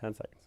10 seconds.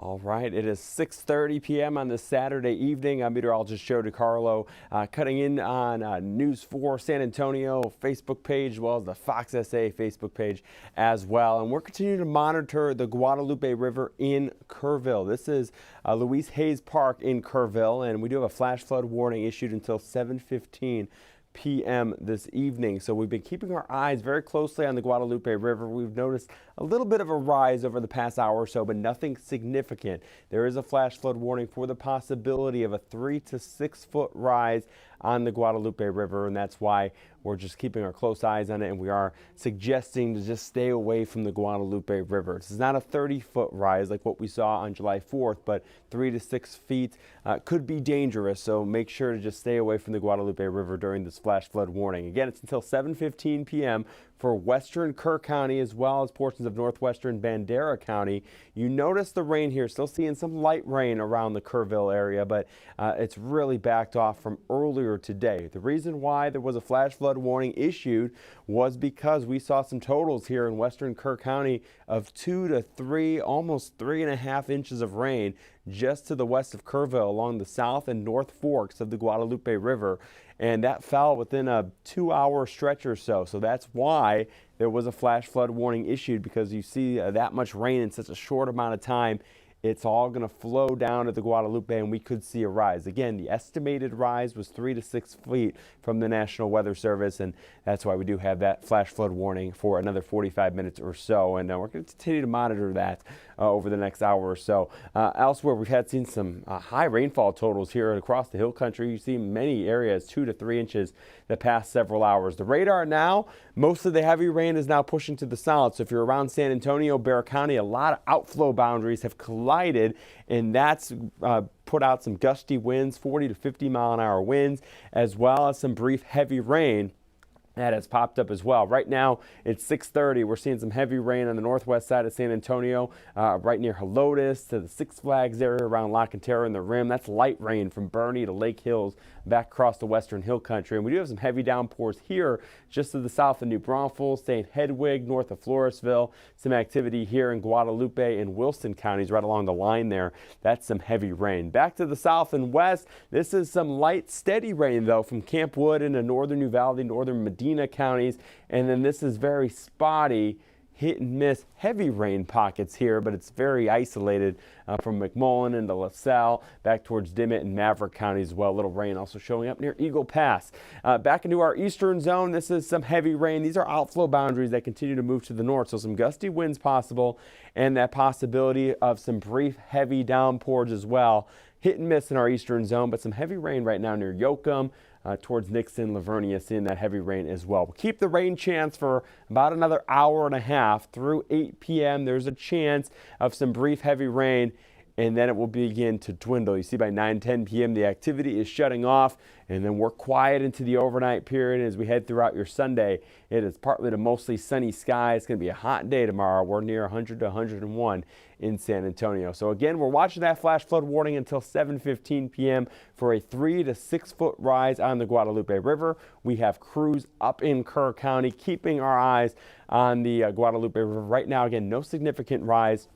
All right, it is 6:30 p.m. on this Saturday evening. I'm meteorologist Joe DeCarlo, cutting in on News 4 San Antonio Facebook page, as well as the Fox SA Facebook page as well. And we're continuing to monitor the Guadalupe River in Kerrville. This is Louise Hayes Park in Kerrville, and we do have a flash flood warning issued until 7:15 p.m. this evening. So we've been keeping our eyes very closely on the Guadalupe River. We've noticed a little bit of a rise over the past hour or so, but nothing significant. There is a flash flood warning for the possibility of a 3 to 6 foot rise on the Guadalupe River, and that's why we're just keeping our close eyes on it, and we are suggesting to just stay away from the Guadalupe River. This is not a 30-foot rise like what we saw on July 4th, but 3 to 6 feet could be dangerous, so make sure to just stay away from the Guadalupe River during this flash flood warning. Again, it's until 7:15 p.m. for western Kerr County as well as portions of northwestern Bandera County. You notice the rain here, still seeing some light rain around the Kerrville area, but it's really backed off from earlier today. The reason why there was a flash flood warning issued was because we saw some totals here in western Kerr County of 2 to 3, almost 3.5 inches of rain just to the west of Kerrville along the south and north forks of the Guadalupe River. And that fell within a 2-hour stretch or so. So that's why there was a flash flood warning issued, because you see that much rain in such a short amount of time. It's all going to flow down to the Guadalupe, and we could see a rise. Again, the estimated rise was 3 to 6 feet from the National Weather Service, and that's why we do have that flash flood warning for another 45 minutes or so. And we're going to continue to monitor that over the next hour or so. Elsewhere, we've seen some high rainfall totals here across the hill country. You see many areas 2 to 3 inches the past several hours. The radar now, most of the heavy rain is now pushing to the south. So if you're around San Antonio, Bexar County, a lot of outflow boundaries have collided, and that's put out some gusty winds, 40 to 50 mile an hour winds, as well as some brief heavy rain that has popped up as well. Right now, it's 6:30. We're seeing some heavy rain on the northwest side of San Antonio, right near Helotes to the Six Flags area around La Cantera and the Rim. That's light rain from Bernie to Lake Hills back across the western hill country. And we do have some heavy downpours here just to the south of New Braunfels, St. Hedwig, north of Floresville. Some activity here in Guadalupe and Wilson counties right along the line there. That's some heavy rain. Back to the south and west, this is some light, steady rain, though, from Camp Wood into northern Uvalde, northern Medina counties. And then this is very spotty, hit and miss heavy rain pockets here, but it's very isolated from McMullen into LaSalle back towards Dimmitt and Maverick counties as well. A little rain also showing up near Eagle Pass. Back into our eastern zone, this is some heavy rain. These are outflow boundaries that continue to move to the north, so some gusty winds possible, and that possibility of some brief heavy downpours as well. Hit and miss in our eastern zone, but some heavy rain right now near Yoakum, towards Nixon, Lavernia, seeing that heavy rain as well. We'll keep the rain chance for about another hour and a half through 8 p.m. There's a chance of some brief heavy rain, and then it will begin to dwindle. You see by 9-10 p.m. the activity is shutting off, and then we're quiet into the overnight period. As we head throughout your Sunday, it is partly to mostly sunny skies. It's going to be a hot day tomorrow. We're near 100 to 101 in San Antonio. So again, we're watching that flash flood warning until 7:15 p.m. for a 3 to 6 foot rise on the Guadalupe River. We have crews up in Kerr County keeping our eyes on the Guadalupe River. Right now, again, no significant rise,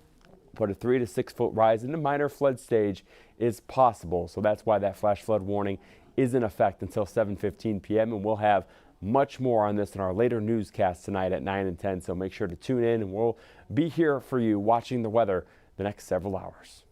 but a 3 to 6 foot rise in the minor flood stage is possible. So that's why that flash flood warning is in effect until 7:15 p.m. And we'll have much more on this in our later newscast tonight at 9 and 10. So make sure to tune in, and we'll be here for you watching the weather the next several hours.